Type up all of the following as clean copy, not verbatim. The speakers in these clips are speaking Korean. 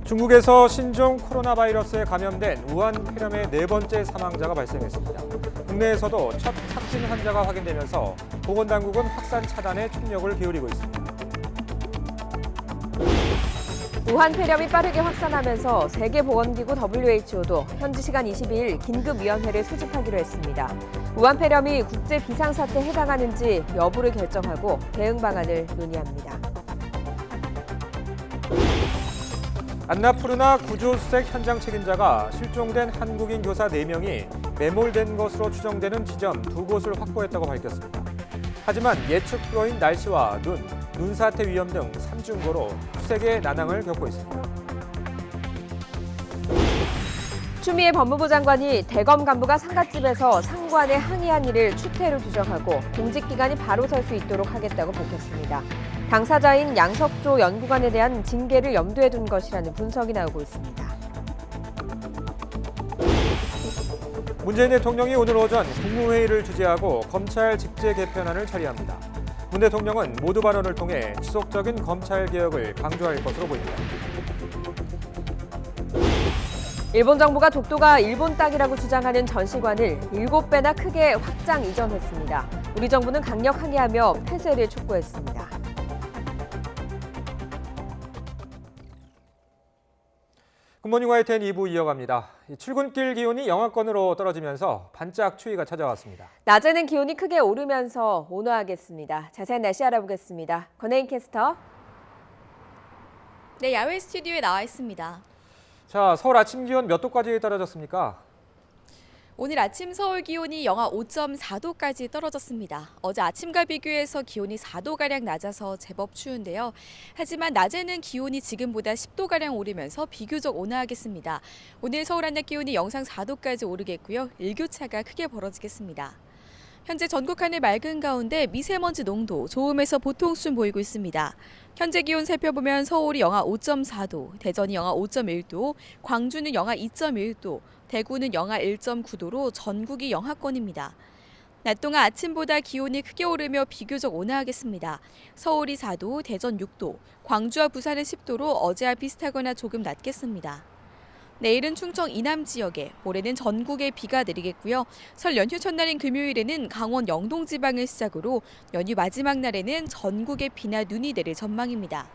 중국에서 신종 코로나 바이러스에 감염된 우한 폐렴의 네 번째 사망자가 발생했습니다. 국내에서도 첫 확진 환자가 확인되면서 보건당국은 확산 차단에 총력을 기울이고 있습니다. 우한 폐렴이 빠르게 확산하면서 세계보건기구 WHO도 현지 시간 22일 긴급위원회를 소집하기로 했습니다. 우한 폐렴이 국제 비상사태에 해당하는지 여부를 결정하고 대응 방안을 논의합니다. 안나푸르나 구조수색 현장 책임자가 실종된 한국인 교사 4명이 매몰된 것으로 추정되는 지점 2곳을 확보했다고 밝혔습니다. 하지만 예측 불허인 날씨와 눈 사태 위험 등 3중고로 수색의 난항을 겪고 있습니다. 추미애 법무부 장관이 대검 간부가 상갓집에서 상관에 항의한 일을 추태로 규정하고 공직기관이 바로 설 수 있도록 하겠다고 밝혔습니다. 당사자인 양석조 연구관에 대한 징계를 염두에 둔 것이라는 분석이 나오고 있습니다. 문재인 대통령이 오늘 오전 국무회의를 주재하고 검찰 직제 개편안을 처리합니다. 문 대통령은 모두 발언을 통해 지속적인 검찰 개혁을 강조할 것으로 보입니다. 일본 정부가 독도가 일본 땅이라고 주장하는 전시관을 7배나 크게 확장 이전했습니다. 우리 정부는 강력 항의하며 폐쇄를 촉구했습니다. 굿모닝 YTN 2부 이어갑니다. 출근길 기온이 영하권으로 떨어지면서 반짝 추위가 찾아왔습니다. 낮에는 기온이 크게 오르면서 온화하겠습니다. 자세한 날씨 알아보겠습니다. 권혜인 캐스터. 네, 야외 스튜디오에 나와 있습니다. 자, 서울 아침 기온 몇 도까지 떨어졌습니까? 오늘 아침 서울 기온이 영하 5.4도까지 떨어졌습니다. 어제 아침과 비교해서 기온이 4도가량 낮아서 제법 추운데요. 하지만 낮에는 기온이 지금보다 10도가량 오르면서 비교적 온화하겠습니다. 오늘 서울 한낮 기온이 영상 4도까지 오르겠고요. 일교차가 크게 벌어지겠습니다. 현재 전국 하늘 맑은 가운데 미세먼지 농도 좋음에서 보통 수준 보이고 있습니다. 현재 기온 살펴보면 서울이 영하 5.4도, 대전이 영하 5.1도, 광주는 영하 2.1도, 대구는 영하 1.9도로 전국이 영하권입니다. 낮 동안 아침보다 기온이 크게 오르며 비교적 온화하겠습니다. 서울이 4도, 대전 6도, 광주와 부산은 10도로 어제와 비슷하거나 조금 낮겠습니다. 내일은 충청 이남 지역에, 모레는 전국에 비가 내리겠고요. 설 연휴 첫날인 금요일에는 강원 영동 지방을 시작으로 연휴 마지막 날에는 전국에 비나 눈이 내릴 전망입니다.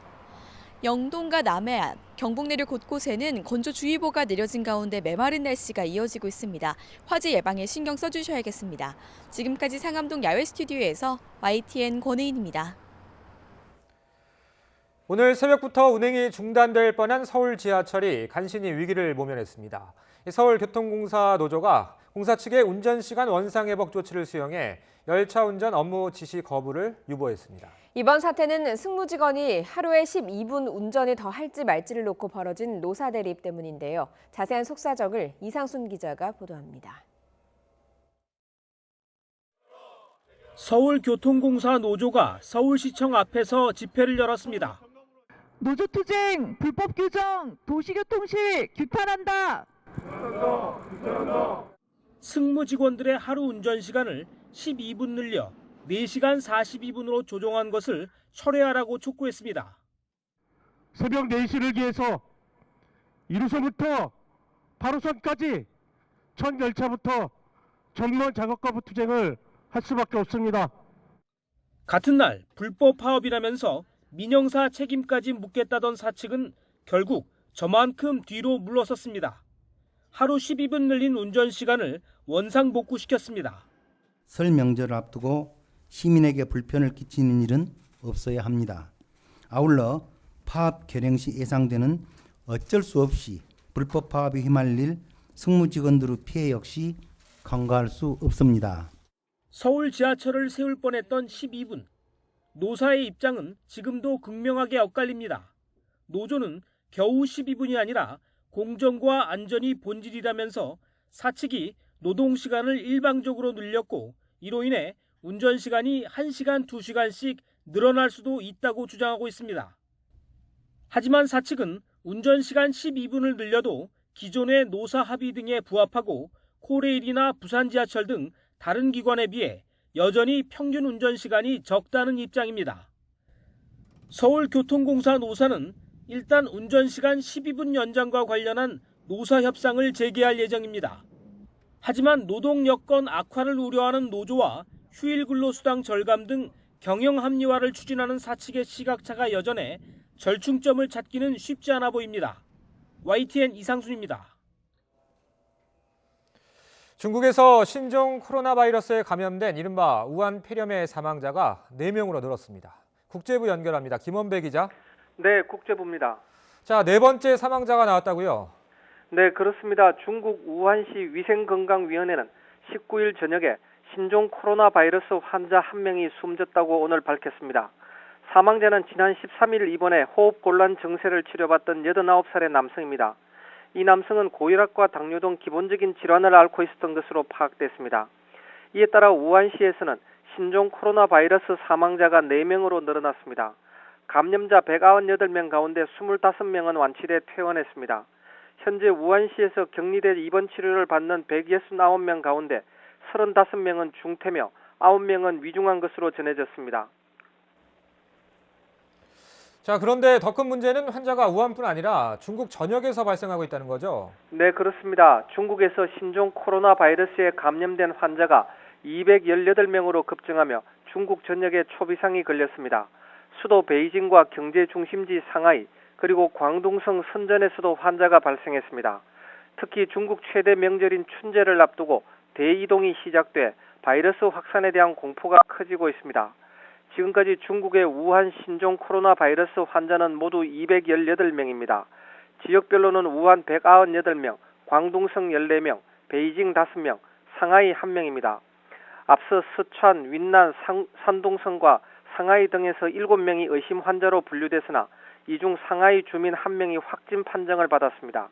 영동과 남해안, 경북 내륙 곳곳에는 건조주의보가 내려진 가운데 메마른 날씨가 이어지고 있습니다. 화재 예방에 신경 써주셔야겠습니다. 지금까지 상암동 야외 스튜디오에서 YTN 권혜인입니다. 오늘 새벽부터 운행이 중단될 뻔한 서울 지하철이 간신히 위기를 모면했습니다. 서울교통공사 노조가 공사 측의 운전시간 원상회복 조치를 수용해 열차 운전 업무 지시 거부를 유보했습니다. 이번 사태는 승무직원이 하루에 12분 운전을 더 할지 말지를 놓고 벌어진 노사 대립 때문인데요. 자세한 속사정을 이상순 기자가 보도합니다. 서울교통공사 노조가 서울시청 앞에서 집회를 열었습니다. 노조투쟁, 불법 규정, 도시교통실 규탄한다. 승무직원들의 하루 운전 시간을 12분 늘려 4시간 42분으로 조정한 것을 철회하라고 촉구했습니다. 새벽 4시를 기해서 1호선부터 8호선까지 전 열차부터 전면 작업 거부 투쟁을 할 수밖에 없습니다. 같은 날 불법 파업이라면서 민영사 책임까지 묻겠다던 사측은 결국 저만큼 뒤로 물러섰습니다. 하루 12분 늘린 운전 시간을 원상복구시켰습니다. 설 명절을 앞두고 시민에게 불편을 끼치는 일은 없어야 합니다. 아울러 파업 결행 시 예상되는 어쩔 수 없이 불법 파업에 휘말릴 승무직원들의 피해 역시 간과할 수 없습니다. 서울 지하철을 세울 뻔했던 12분. 노사의 입장은 지금도 극명하게 엇갈립니다. 노조는 겨우 12분이 아니라 공정과 안전이 본질이라면서 사측이 노동시간을 일방적으로 늘렸고 이로 인해 운전시간이 1시간, 2시간씩 늘어날 수도 있다고 주장하고 있습니다. 하지만 사측은 운전시간 12분을 늘려도 기존의 노사 합의 등에 부합하고 코레일이나 부산지하철 등 다른 기관에 비해 여전히 평균 운전시간이 적다는 입장입니다. 서울교통공사 노사는 일단 운전시간 12분 연장과 관련한 노사 협상을 재개할 예정입니다. 하지만 노동 여건 악화를 우려하는 노조와 휴일 근로수당 절감 등 경영 합리화를 추진하는 사측의 시각차가 여전해 절충점을 찾기는 쉽지 않아 보입니다. YTN 이상순입니다. 중국에서 신종 코로나 바이러스에 감염된 이른바 우한 폐렴의 사망자가 4명으로 늘었습니다. 국제부 연결합니다. 김원배 기자. 네, 국제부입니다. 자, 4번째 사망자가 나왔다고요? 네, 그렇습니다. 중국 우한시 위생건강위원회는 19일 저녁에 신종 코로나 바이러스 환자 1명이 숨졌다고 오늘 밝혔습니다. 사망자는 지난 13일 입원해 호흡곤란 증세를 치료받던 89살의 남성입니다. 이 남성은 고혈압과 당뇨 등 기본적인 질환을 앓고 있었던 것으로 파악됐습니다. 이에 따라 우한시에서는 신종 코로나 바이러스 사망자가 4명으로 늘어났습니다. 감염자 198명 가운데 25명은 완치돼 퇴원했습니다. 현재 우한시에서 격리돼 입원 치료를 받는 169명 가운데 35명은 중태며 9명은 위중한 것으로 전해졌습니다. 자, 그런데 더 큰 문제는 환자가 우한뿐 아니라 중국 전역에서 발생하고 있다는 거죠? 네, 그렇습니다. 중국에서 신종 코로나 바이러스에 감염된 환자가 218명으로 급증하며 중국 전역에 초비상이 걸렸습니다. 수도 베이징과 경제 중심지 상하이 그리고 광둥성 선전에서도 환자가 발생했습니다. 특히 중국 최대 명절인 춘제를 앞두고 대이동이 시작돼 바이러스 확산에 대한 공포가 커지고 있습니다. 지금까지 중국의 우한 신종 코로나 바이러스 환자는 모두 218명입니다. 지역별로는 우한 198명, 광둥성 14명, 베이징 5명, 상하이 1명입니다. 앞서 스촨, 윈난, 산둥성과 상하이 등에서 7명이 의심 환자로 분류됐으나 이 중 상하이 주민 1명이 확진 판정을 받았습니다.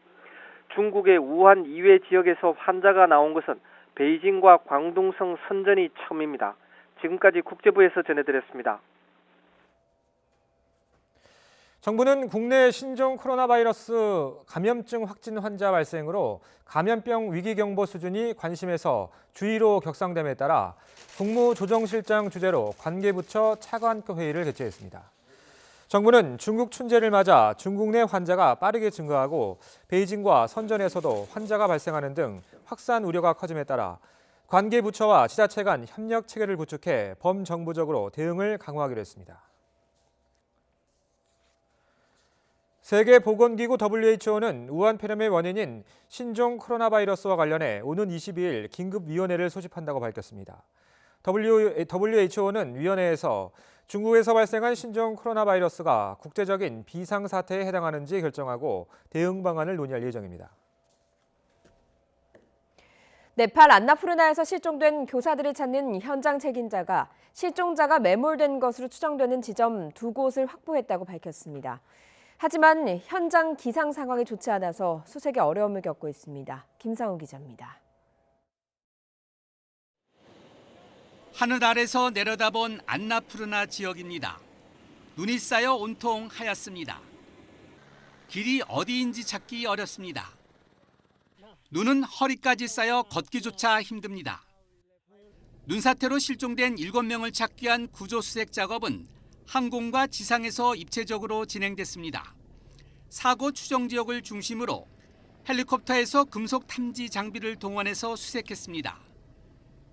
중국의 우한 이외 지역에서 환자가 나온 것은 베이징과 광둥성 선전이 처음입니다. 지금까지 국제부에서 전해드렸습니다. 정부는 국내 신종 코로나 바이러스 감염증 확진 환자 발생으로 감염병 위기경보 수준이 관심에서 주의로 격상됨에 따라 국무조정실장 주재로 관계부처 차관급 회의를 개최했습니다. 정부는 중국 춘제를 맞아 중국 내 환자가 빠르게 증가하고 베이징과 선전에서도 환자가 발생하는 등 확산 우려가 커짐에 따라 관계부처와 지자체 간 협력 체계를 구축해 범정부적으로 대응을 강화하기로 했습니다. 세계보건기구 WHO는 우한 폐렴의 원인인 신종 코로나 바이러스와 관련해 오는 22일 긴급위원회를 소집한다고 밝혔습니다. WHO는 위원회에서 중국에서 발생한 신종 코로나 바이러스가 국제적인 비상사태에 해당하는지 결정하고 대응 방안을 논의할 예정입니다. 네팔 안나푸르나에서 실종된 교사들을 찾는 현장 책임자가 실종자가 매몰된 것으로 추정되는 지점 2곳을 확보했다고 밝혔습니다. 하지만 현장 기상 상황이 좋지 않아서 수색에 어려움을 겪고 있습니다. 김상우 기자입니다. 하늘 아래서 내려다본 안나푸르나 지역입니다. 눈이 쌓여 온통 하얗습니다. 길이 어디인지 찾기 어렵습니다. 눈은 허리까지 쌓여 걷기조차 힘듭니다. 눈사태로 실종된 7명을 찾기 위한 구조수색 작업은 항공과 지상에서 입체적으로 진행됐습니다. 사고 추정 지역을 중심으로 헬리콥터에서 금속 탐지 장비를 동원해서 수색했습니다.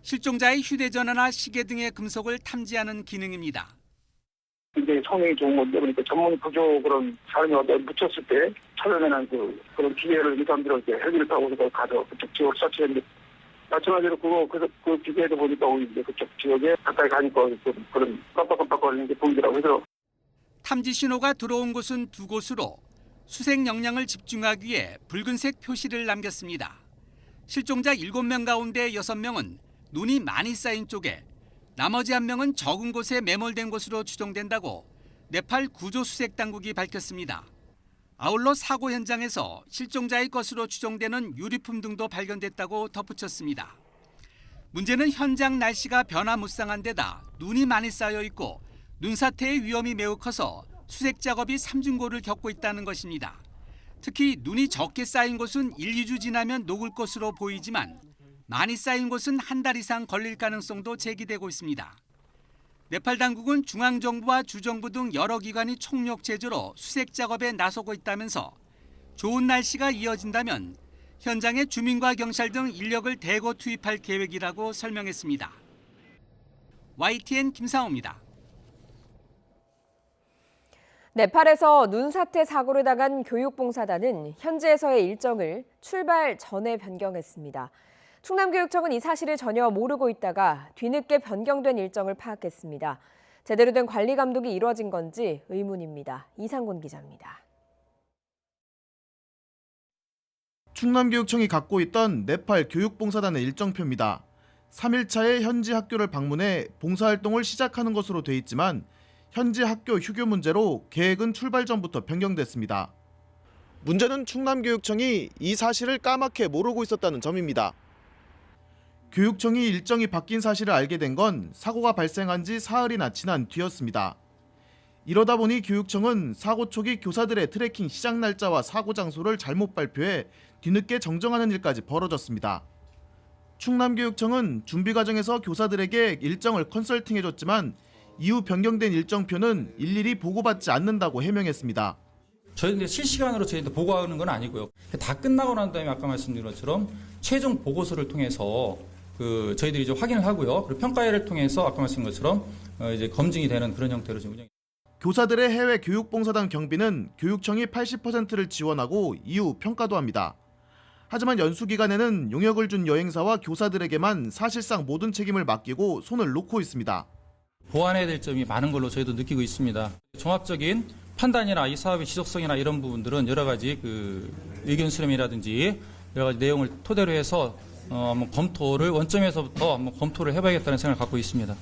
실종자의 휴대전화나 시계 등의 금속을 탐지하는 기능입니다. 굉장히 성능이 좋은 건데 그러니까 전문 구조 그런 사람이 어디에 묻혔을 때 찾아내는 그런 기계를 이 사람들은 이제 헬기를 타고 가서 그쪽 지역을 서치했는데 마찬가지로 그 기계에도 보니까 이제 그쪽 지역에 가까이 가니까 그런 깜빡깜빡거리는 게 보이더라고요. 그래서 탐지 신호가 들어온 곳은 2곳으로 수색 역량을 집중하기 위해 붉은색 표시를 남겼습니다. 실종자 7명 가운데 6명은 눈이 많이 쌓인 쪽에 나머지 1명은 적은 곳에 매몰된 것으로 추정된다고 네팔 구조수색당국이 밝혔습니다. 아울러 사고 현장에서 실종자의 것으로 추정되는 유리품 등도 발견됐다고 덧붙였습니다. 문제는 현장 날씨가 변화무쌍한 데다 눈이 많이 쌓여 있고 눈사태의 위험이 매우 커서 수색 작업이 삼중고를 겪고 있다는 것입니다. 특히 눈이 적게 쌓인 곳은 1-2주 지나면 녹을 것으로 보이지만 많이 쌓인 곳은 한 달 이상 걸릴 가능성도 제기되고 있습니다. 네팔 당국은 중앙정부와 주정부 등 여러 기관이 총력 제조로 수색 작업에 나서고 있다면서 좋은 날씨가 이어진다면 현장에 주민과 경찰 등 인력을 대거 투입할 계획이라고 설명했습니다. YTN 김상호입니다. 네팔에서 눈사태 사고를 당한 교육봉사단은 현지에서의 일정을 출발 전에 변경했습니다. 충남교육청은 이 사실을 전혀 모르고 있다가 뒤늦게 변경된 일정을 파악했습니다. 제대로 된 관리 감독이 이루어진 건지 의문입니다. 이상곤 기자입니다. 충남교육청이 갖고 있던 네팔 교육봉사단의 일정표입니다. 3일차에 현지 학교를 방문해 봉사활동을 시작하는 것으로 돼 있지만 현지 학교 휴교 문제로 계획은 출발 전부터 변경됐습니다. 문제는 충남교육청이 이 사실을 까맣게 모르고 있었다는 점입니다. 교육청이 일정이 바뀐 사실을 알게 된 건 사고가 발생한 지 사흘이나 지난 뒤였습니다. 이러다 보니 교육청은 사고 초기 교사들의 트래킹 시작 날짜와 사고 장소를 잘못 발표해 뒤늦게 정정하는 일까지 벌어졌습니다. 충남교육청은 준비 과정에서 교사들에게 일정을 컨설팅해줬지만 이후 변경된 일정표는 일일이 보고받지 않는다고 해명했습니다. 저희들 실시간으로 저희한테 보고하는 건 아니고요. 다 끝나고 난 다음에 아까 말씀드린 것처럼 최종 보고서를 통해서 저희들이 이제 확인을 하고요. 그리고 평가회를 통해서 아까 말씀드린 것처럼 이제 검증이 되는 그런 형태로 지금 운영이. 교사들의 해외 교육봉사단 경비는 교육청이 80%를 지원하고 이후 평가도 합니다. 하지만 연수 기간에는 용역을 준 여행사와 교사들에게만 사실상 모든 책임을 맡기고 손을 놓고 있습니다. 보완해야 될 점이 많은 걸로 저희도 느끼고 있습니다. 종합적인 판단이나 이 사업의 지속성이나 이런 부분들은 여러 가지 의견 수렴이라든지 여러 가지 내용을 토대로 해서 한번 검토를 원점에서부터 한번 검토를 해봐야겠다는 생각을 갖고 있습니다.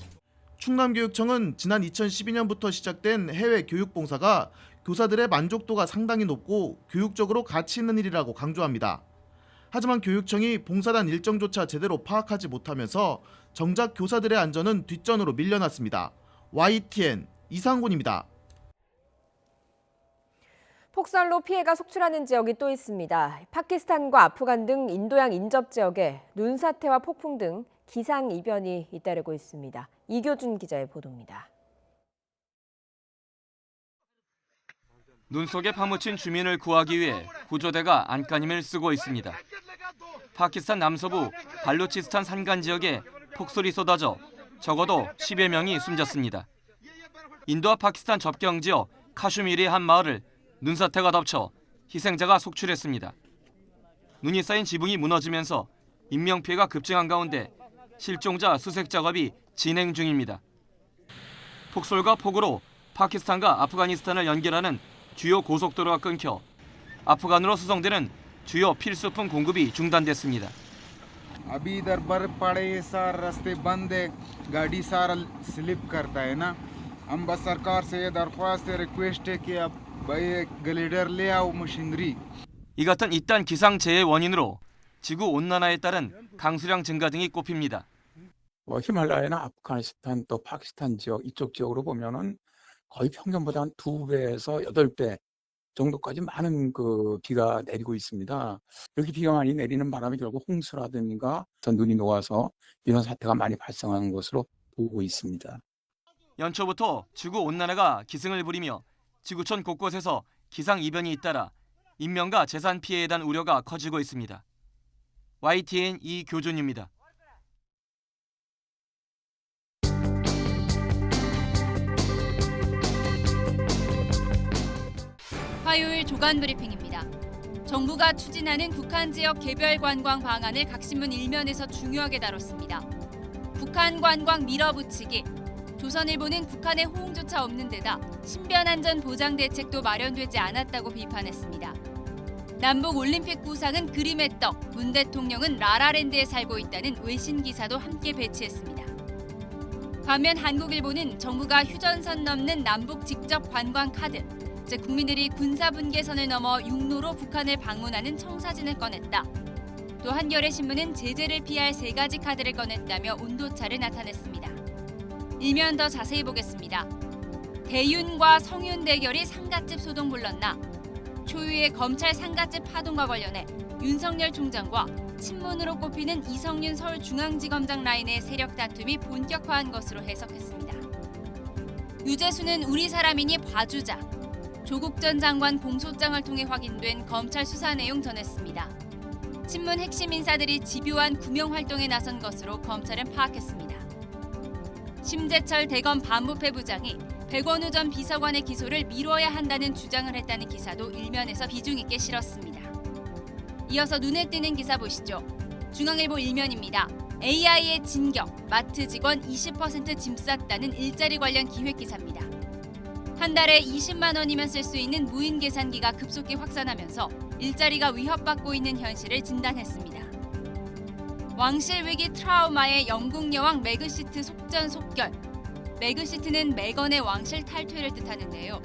충남교육청은 지난 2012년부터 시작된 해외 교육봉사가 교사들의 만족도가 상당히 높고 교육적으로 가치 있는 일이라고 강조합니다. 하지만 교육청이 봉사단 일정조차 제대로 파악하지 못하면서 정작 교사들의 안전은 뒷전으로 밀려났습니다. YTN 이상곤입니다. 폭설로 피해가 속출하는 지역이 또 있습니다. 파키스탄과 아프간 등 인도양 인접 지역에 눈사태와 폭풍 등 기상이변이 잇따르고 있습니다. 이교준 기자의 보도입니다. 눈 속에 파묻힌 주민을 구하기 위해 구조대가 안간힘을 쓰고 있습니다. 파키스탄 남서부 발루치스탄 산간 지역에 폭설이 쏟아져 적어도 10여 명이 숨졌습니다. 인도와 파키스탄 접경 지역 카슈미르의 한 마을을 눈사태가 덮쳐 희생자가 속출했습니다. 눈이 쌓인 지붕이 무너지면서 인명피해가 급증한 가운데 실종자 수색 작업이 진행 중입니다. 폭설과 폭우로 파키스탄과 아프가니스탄을 연결하는 주요 고속도로가 끊겨 아프간으로 수송되는 주요 필수품 공급이 중단됐습니다. अभी इधर बर्फ पड़े है सारा रास्ते बंद है गाड़ी सारा स्लिप करता है ना हम बस सरकार से ये दरख्वास्त है रिक्वेस्ट है कि अब भाई ग्लेडर ले आओ मशीनरी 이 같은 이딴 기상재해의 원인으로 지구 온난화에 따른 강수량 증가 등이 꼽힙니다. 히말라야나 아프가니스탄 또 파키스탄 지역 이쪽 지역으로 보면은 거의 평균보다 한 2배에서 8배 정도까지 많은 비가 내리고 있습니다. 여기 비가 많이 내리는 바람에 결국 홍수라든가 눈이 녹아서 이런 사태가 많이 발생하는 것으로 보고 있습니다. 연초부터 지구 온난화가 기승을 부리며 지구촌 곳곳에서 기상 이변이 잇따라 인명과 재산 피해에 대한 우려가 커지고 있습니다. YTN 이교준입니다. 화요일 조간 브리핑입니다. 정부가 추진하는 북한 지역 개별 관광 방안을 각신문 1면에서 중요하게 다뤘습니다. 북한 관광 밀어붙이기. 조선일보는 북한의 호응조차 없는 데다 신변 안전 보장 대책도 마련되지 않았다고 비판했습니다. 남북 올림픽 구상은 그림의 떡, 문 대통령은 라라랜드에 살고 있다는 외신 기사도 함께 배치했습니다. 반면 한국일보는 정부가 휴전선 넘는 남북 직접 관광 카드, 즉 국민들이 군사분계선을 넘어 육로로 북한을 방문하는 청사진을 꺼냈다. 또 한겨레 신문은 제재를 피할 3가지 카드를 꺼냈다며 온도차를 나타냈습니다. 일면 더 자세히 보겠습니다. 대윤과 성윤 대결이 상갓집 소동 불렀나? 초유의 검찰 상갓집 파동과 관련해 윤석열 총장과 친문으로 꼽히는 이성윤 서울중앙지검장 라인의 세력 다툼이 본격화한 것으로 해석했습니다. 유재수는 우리 사람이니 봐주자. 조국 전 장관 공소장을 통해 확인된 검찰 수사 내용 전했습니다. 친문 핵심 인사들이 집요한 구명 활동에 나선 것으로 검찰은 파악했습니다. 심재철 대검 반부패 부장이 백원우 전 비서관의 기소를 미뤄야 한다는 주장을 했다는 기사도 일면에서 비중 있게 실었습니다. 이어서 눈에 띄는 기사 보시죠. 중앙일보 일면입니다. AI의 진격, 마트 직원 20% 짐 쌌다는 일자리 관련 기획 기사입니다. 한 달에 20만 원이면 쓸 수 있는 무인 계산기가 급속히 확산하면서 일자리가 위협받고 있는 현실을 진단했습니다. 왕실 위기 트라우마의 영국 여왕 메그시트 속전속결. 메그시트는 메건의 왕실 탈퇴를 뜻하는데요.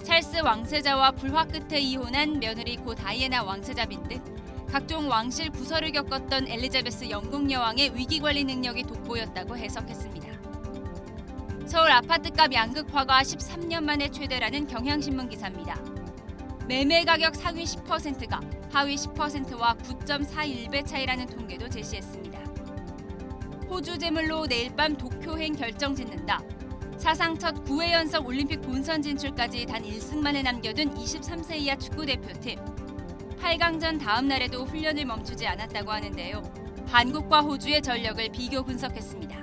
찰스 왕세자와 불화 끝에 이혼한 며느리 고 다이애나 왕세자빈 등 각종 왕실 구설을 겪었던 엘리자베스 영국 여왕의 위기 관리 능력이 돋보였다고 해석했습니다. 서울 아파트값 양극화가 13년 만에 최대라는 경향신문 기사입니다. 매매 가격 상위 10%가 하위 10%와 9.41배 차이라는 통계도 제시했습니다. 호주 제물로 내일 밤 도쿄행 결정짓는다. 사상 첫 9회 연속 올림픽 본선 진출까지 단 1승만에 남겨둔 23세 이하 축구대표팀. 8강전 다음 날에도 훈련을 멈추지 않았다고 하는데요. 한국과 호주의 전력을 비교 분석했습니다.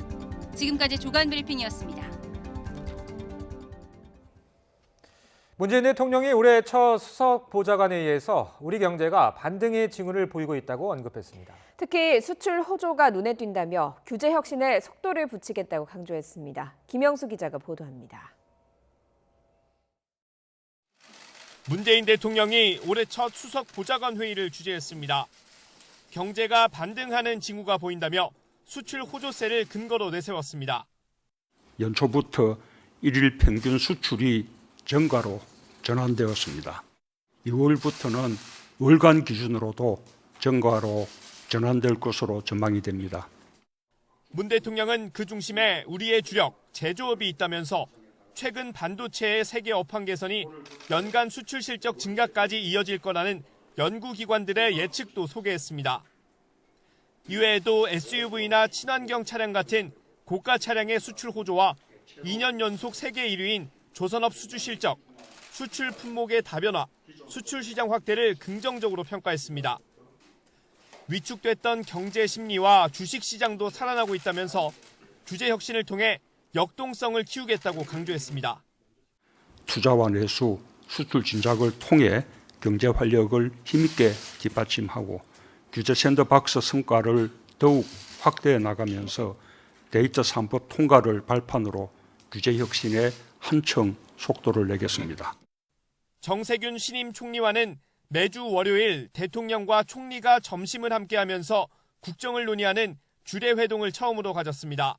지금까지 조간 브리핑이었습니다. 문재인 대통령이 올해 첫 수석 보좌관에 의해서 우리 경제가 반등의 징후를 보이고 있다고 언급했습니다. 특히 수출 호조가 눈에 띈다며 규제 혁신에 속도를 붙이겠다고 강조했습니다. 김영수 기자가 보도합니다. 문재인 대통령이 올해 첫 수석 보좌관 회의를 주재했습니다. 경제가 반등하는 징후가 보인다며 수출 호조세를 근거로 내세웠습니다. 연초부터 일일 평균 수출이 정가로 전환되었습니다. 2월부터는 월간 기준으로도 정가로 전환될 것으로 전망이 됩니다. 문 대통령은 그 중심에 우리의 주력, 제조업이 있다면서 최근 반도체의 세계 업황 개선이 연간 수출 실적 증가까지 이어질 거라는 연구기관들의 예측도 소개했습니다. 이외에도 SUV나 친환경 차량 같은 고가 차량의 수출 호조와 2년 연속 세계 1위인 조선업 수주 실적, 수출 품목의 다변화, 수출 시장 확대를 긍정적으로 평가했습니다. 위축됐던 경제 심리와 주식 시장도 살아나고 있다면서 규제 혁신을 통해 역동성을 키우겠다고 강조했습니다. 투자와 내수, 수출 진작을 통해 경제 활력을 힘있게 뒷받침하고 규제 샌드박스 성과를 더욱 확대해 나가면서 데이터 산법 통과를 발판으로 규제 혁신에 한층 속도를 내겠습니다. 정세균 신임 총리와는 매주 월요일 대통령과 총리가 점심을 함께하면서 국정을 논의하는 주례 회동을 처음으로 가졌습니다.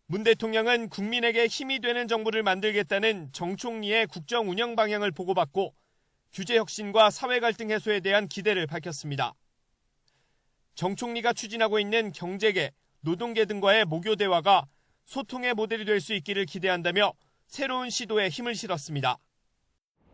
문 대통령은 국민에게 힘이 되는 정부를 만들겠다는 정 총리의 국정 운영 방향을 보고받고 규제 혁신과 사회 갈등 해소에 대한 기대를 밝혔습니다. 정 총리가 추진하고 있는 경제계, 노동계 등과의 모교 대화가 소통의 모델이 될 수 있기를 기대한다며 새로운 시도에 힘을 실었습니다.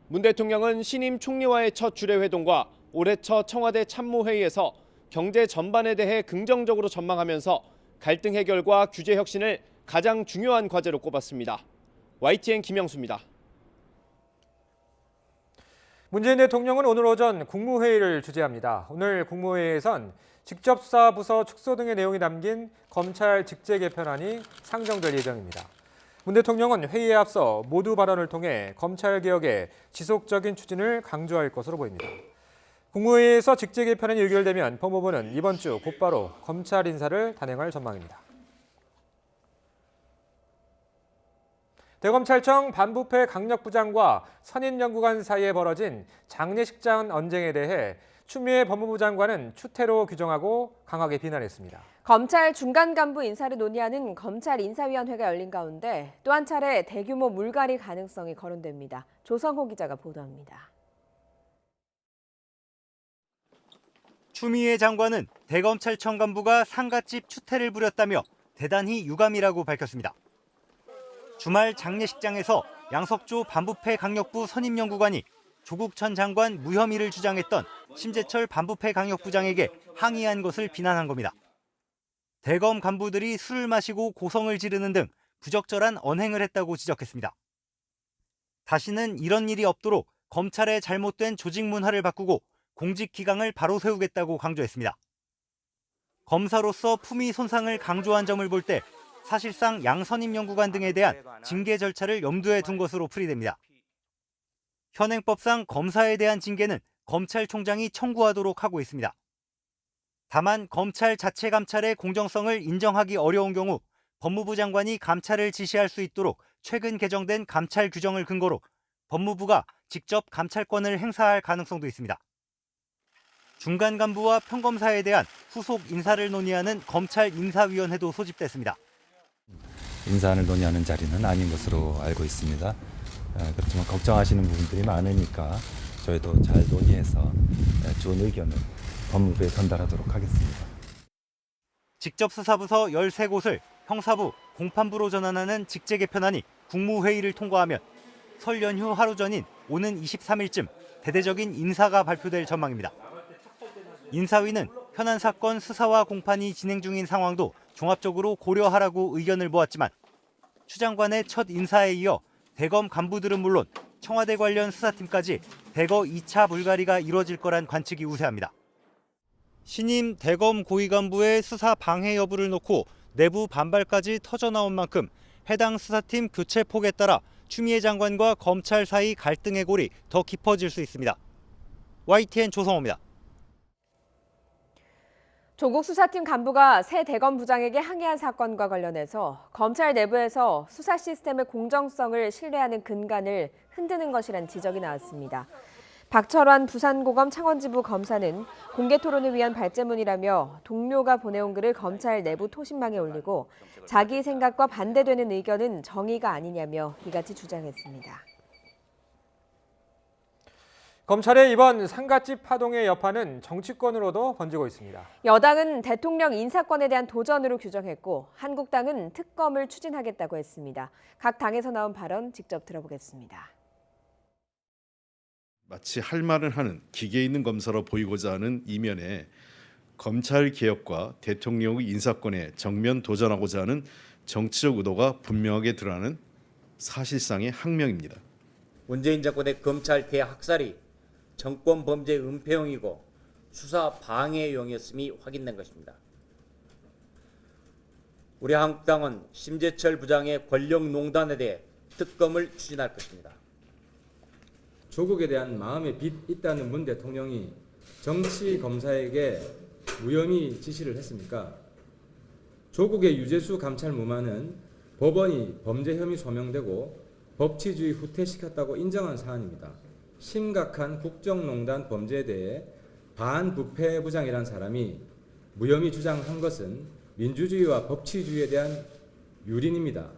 문 대통령은 신임 총리와의 첫 주례 회동과 올해 첫 청와대 참모회의에서 경제 전반에 대해 긍정적으로 전망하면서 갈등 해결과 규제 혁신을 가장 중요한 과제로 꼽았습니다. YTN 김영수입니다. 문재인 대통령은 오늘 오전 국무회의를 주재합니다. 오늘 국무회의에선 직접 수사 부서 축소 등의 내용이 담긴 검찰 직제 개편안이 상정될 예정입니다. 문 대통령은 회의에 앞서 모두 발언을 통해 검찰 개혁의 지속적인 추진을 강조할 것으로 보입니다. 국무회의에서 직제 개편안이 의결되면 법무부는 이번 주 곧바로 검찰 인사를 단행할 전망입니다. 대검찰청 반부패 강력부장과 선임연구관 사이에 벌어진 장례식장 언쟁에 대해 추미애 법무부 장관은 추태로 규정하고 강하게 비난했습니다. 검찰 중간 간부 인사를 논의하는 검찰 인사위원회가 열린 가운데 또 한 차례 대규모 물갈이 가능성이 거론됩니다. 조성호 기자가 보도합니다. 추미애 장관은 대검찰청 간부가 상갓집 추태를 부렸다며 대단히 유감이라고 밝혔습니다. 주말 장례식장에서 양석조 반부패 강력부 선임연구관이 조국 전 장관 무혐의를 주장했던 심재철 반부패 강력부장에게 항의한 것을 비난한 겁니다. 대검 간부들이 술을 마시고 고성을 지르는 등 부적절한 언행을 했다고 지적했습니다. 다시는 이런 일이 없도록 검찰의 잘못된 조직 문화를 바꾸고 공직 기강을 바로 세우겠다고 강조했습니다. 검사로서 품위 손상을 강조한 점을 볼 때 사실상 양 선임 연구관 등에 대한 징계 절차를 염두에 둔 것으로 풀이됩니다. 현행법상 검사에 대한 징계는 검찰총장이 청구하도록 하고 있습니다. 다만 검찰 자체 감찰의 공정성을 인정하기 어려운 경우 법무부 장관이 감찰을 지시할 수 있도록 최근 개정된 감찰 규정을 근거로 법무부가 직접 감찰권을 행사할 가능성도 있습니다. 중간 간부와 평검사에 대한 후속 인사를 논의하는 검찰 인사위원회도 소집됐습니다. 인사안을 논의하는 자리는 아닌 것으로 알고 있습니다. 그렇지만 걱정하시는 부분들이 많으니까 저희도 잘 논의해서 좋은 의견을 법무부에 전달하도록 하겠습니다. 직접 수사부서 13곳을 형사부, 공판부로 전환하는 직제 개편안이 국무회의를 통과하면 설 연휴 하루 전인 오는 23일쯤 대대적인 인사가 발표될 전망입니다. 인사위는 현안 사건 수사와 공판이 진행 중인 상황도 종합적으로 고려하라고 의견을 모았지만 추 장관의 첫 인사에 이어 대검 간부들은 물론 청와대 관련 수사팀까지 대거 2차 물갈이가 이루어질 거란 관측이 우세합니다. 신임 대검 고위 간부의 수사 방해 여부를 놓고 내부 반발까지 터져나온 만큼 해당 수사팀 교체 폭에 따라 추미애 장관과 검찰 사이 갈등의 골이 더 깊어질 수 있습니다. YTN 조성호입니다. 조국 수사팀 간부가 새 대검 부장에게 항의한 사건과 관련해서 검찰 내부에서 수사 시스템의 공정성을 신뢰하는 근간을 흔드는 것이란 지적이 나왔습니다. 박철환 부산고검 창원지부 검사는 공개 토론을 위한 발제문이라며 동료가 보내온 글을 검찰 내부 토신망에 올리고 자기 생각과 반대되는 의견은 정의가 아니냐며 이같이 주장했습니다. 검찰의 이번 상갓집 파동의 여파는 정치권으로도 번지고 있습니다. 여당은 대통령 인사권에 대한 도전으로 규정했고 한국당은 특검을 추진하겠다고 했습니다. 각 당에서 나온 발언 직접 들어보겠습니다. 마치 할 말을 하는 기계 있는 검사로 보이고자 하는 이면에 검찰 개혁과 대통령의 인사권에 정면 도전하고자 하는 정치적 의도가 분명하게 드러나는 사실상의 항명입니다. 문재인 정권의 검찰 개학살이 정권 범죄 은폐용이고 수사 방해용이었음이 확인된 것입니다. 우리 한국당은 심재철 부장의 권력농단에 대해 특검을 추진할 것입니다. 조국에 대한 마음의 빚 있다는 문 대통령이 정치 검사에게 무혐의 지시를 했습니까? 조국의 유재수 감찰 무마는 법원이 범죄 혐의 소명되고 법치주의 후퇴시켰다고 인정한 사안입니다. 심각한 국정농단 범죄에 대해 반부패 부장이란 사람이 무혐의 주장한 것은 민주주의와 법치주의에 대한 유린입니다.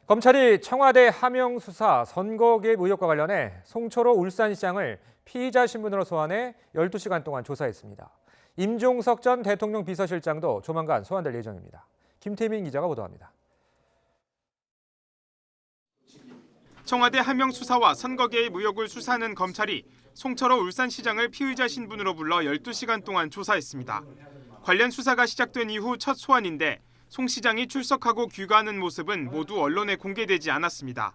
검찰이 청와대 하명 수사 선거 개입 의혹과 관련해 송철호 울산시장을 피의자 신분으로 소환해 12시간 동안 조사했습니다. 임종석 전 대통령 비서실장도 조만간 소환될 예정입니다. 김태민 기자가 보도합니다. 청와대 하명 수사와 선거 개입 의혹을 수사하는 검찰이 송철호 울산시장을 피의자 신분으로 불러 12시간 동안 조사했습니다. 관련 수사가 시작된 이후 첫 소환인데 송 시장이 출석하고 귀가하는 모습은 모두 언론에 공개되지 않았습니다.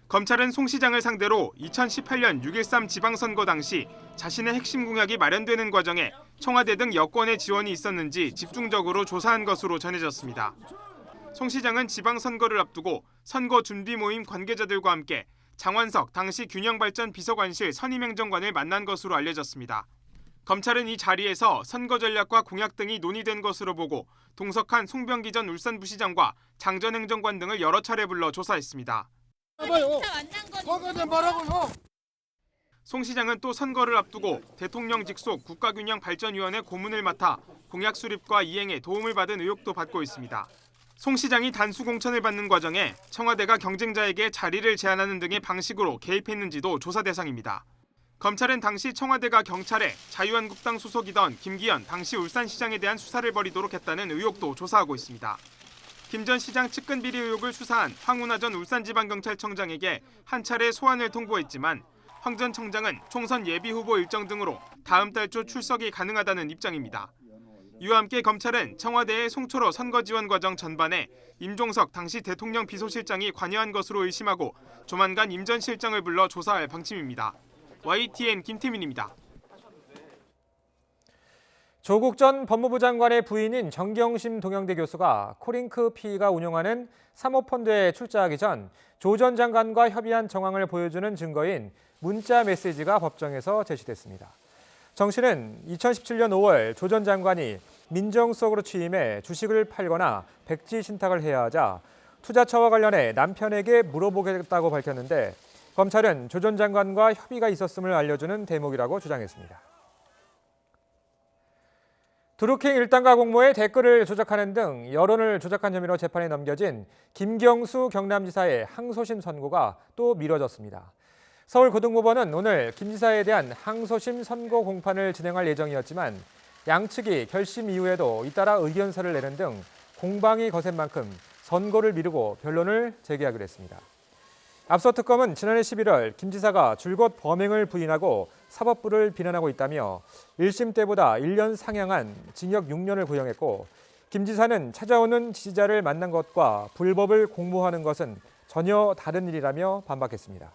검찰은 송 시장을 상대로 2018년 6.13 지방선거 당시 자신의 핵심 공약이 마련되는 과정에 청와대 등 여권의 지원이 있었는지 집중적으로 조사한 것으로 전해졌습니다. 송 시장은 지방선거를 앞두고 선거 준비 모임 관계자들과 함께 장완석 당시 균형발전 비서관실 선임행정관을 만난 것으로 알려졌습니다. 검찰은 이 자리에서 선거 전략과 공약 등이 논의된 것으로 보고 동석한 송병기 전 울산부시장과 장 전 행정관 등을 여러 차례 불러 조사했습니다. 송 시장은 또 선거를 앞두고 대통령 직속 국가균형발전위원회 고문을 맡아 공약 수립과 이행에 도움을 받은 의혹도 받고 있습니다. 송 시장이 단수 공천을 받는 과정에 청와대가 경쟁자에게 자리를 제한하는 등의 방식으로 개입했는지도 조사 대상입니다. 검찰은 당시 청와대가 경찰에 자유한국당 소속이던 김기현 당시 울산시장에 대한 수사를 벌이도록 했다는 의혹도 조사하고 있습니다. 김 전 시장 측근 비리 의혹을 수사한 황운하 전 울산지방경찰청장에게 한 차례 소환을 통보했지만 황 전 청장은 총선 예비후보 일정 등으로 다음 달 초 출석이 가능하다는 입장입니다. 이와 함께 검찰은 청와대의 송철호 선거지원 과정 전반에 임종석 당시 대통령 비서실장이 관여한 것으로 의심하고 조만간 임 전 실장을 불러 조사할 방침입니다. YTN 김태민입니다. 조국 전 법무부 장관의 부인인 정경심 동양대 교수가 코링크 P가 운영하는 사모펀드에 출자하기 전 조 전 장관과 협의한 정황을 보여주는 증거인 문자 메시지가 법정에서 제시됐습니다. 정 씨는 2017년 5월 조 전 장관이 민정수석으로 취임해 주식을 팔거나 백지 신탁을 해야 하자 투자처와 관련해 남편에게 물어보겠다고 밝혔는데 검찰은 조 전 장관과 협의가 있었음을 알려주는 대목이라고 주장했습니다. 드루킹 일당과 공모에 댓글을 조작하는 등 여론을 조작한 혐의로 재판에 넘겨진 김경수 경남지사의 항소심 선고가 또 미뤄졌습니다. 서울고등법원은 오늘 김 지사에 대한 항소심 선고 공판을 진행할 예정이었지만 양측이 결심 이후에도 잇따라 의견서를 내는 등 공방이 거센 만큼 선고를 미루고 변론을 재개하기로 했습니다. 앞서 특검은 지난해 11월 김 지사가 줄곧 범행을 부인하고 사법부를 비난하고 있다며 1심 때보다 1년 상향한 징역 6년을 구형했고 김 지사는 찾아오는 지지자를 만난 것과 불법을 공모하는 것은 전혀 다른 일이라며 반박했습니다.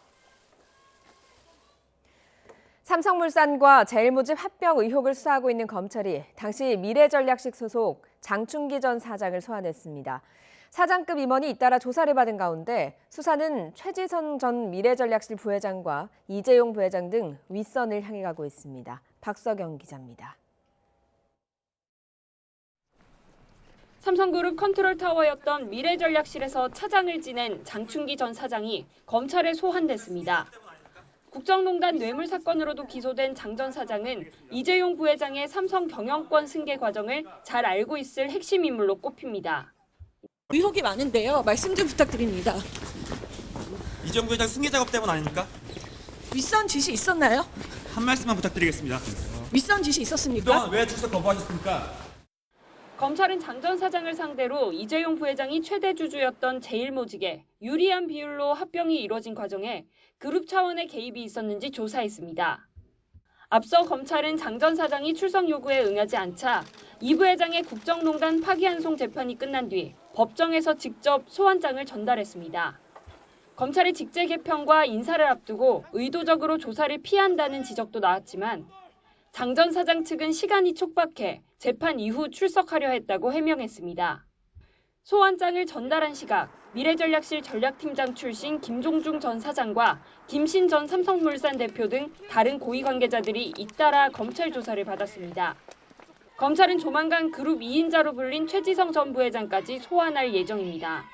삼성물산과 제일모직 합병 의혹을 수사하고 있는 검찰이 당시 미래전략식 소속 장충기 전 사장을 소환했습니다. 사장급 임원이 잇따라 조사를 받은 가운데 수사는 최지선 전 미래전략실 부회장과 이재용 부회장 등 윗선을 향해 가고 있습니다. 박서경 기자입니다. 삼성그룹 컨트롤타워였던 미래전략실에서 차장을 지낸 장충기 전 사장이 검찰에 소환됐습니다. 국정농단 뇌물 사건으로도 기소된 장 전 사장은 이재용 부회장의 삼성 경영권 승계 과정을 잘 알고 있을 핵심 인물로 꼽힙니다. 의혹이 많은데요. 말씀 좀 부탁드립니다. 이재용 부회장 승계 작업 때문 아닙니까? 윗선 지시 있었나요? 한 말씀만 부탁드리겠습니다. 윗선 지시 있었습니까? 그동안 왜 출석 거부하셨습니까? 검찰은 장 전 사장을 상대로 이재용 부회장이 최대 주주였던 제일모직에 유리한 비율로 합병이 이뤄진 과정에 그룹 차원의 개입이 있었는지 조사했습니다. 앞서 검찰은 장 전 사장이 출석 요구에 응하지 않자 이 부회장의 국정농단 파기환송 재판이 끝난 뒤 법정에서 직접 소환장을 전달했습니다. 검찰의 직제 개편과 인사를 앞두고 의도적으로 조사를 피한다는 지적도 나왔지만 장 전 사장 측은 시간이 촉박해 재판 이후 출석하려 했다고 해명했습니다. 소환장을 전달한 시각, 미래전략실 전략팀장 출신 김종중 전 사장과 김신 전 삼성물산 대표 등 다른 고위 관계자들이 잇따라 검찰 조사를 받았습니다. 검찰은 조만간 그룹 2인자로 불린 최지성 전 부회장까지 소환할 예정입니다.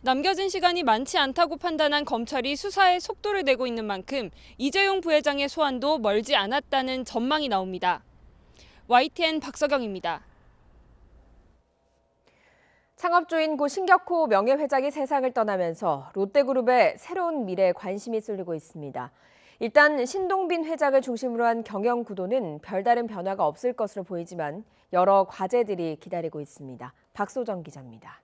남겨진 시간이 많지 않다고 판단한 검찰이 수사에 속도를 내고 있는 만큼 이재용 부회장의 소환도 멀지 않았다는 전망이 나옵니다. YTN 박서경입니다. 창업주인 고 신격호 명예회장이 세상을 떠나면서 롯데그룹의 새로운 미래에 관심이 쏠리고 있습니다. 일단 신동빈 회장을 중심으로 한 경영 구도는 별다른 변화가 없을 것으로 보이지만 여러 과제들이 기다리고 있습니다. 박소정 기자입니다.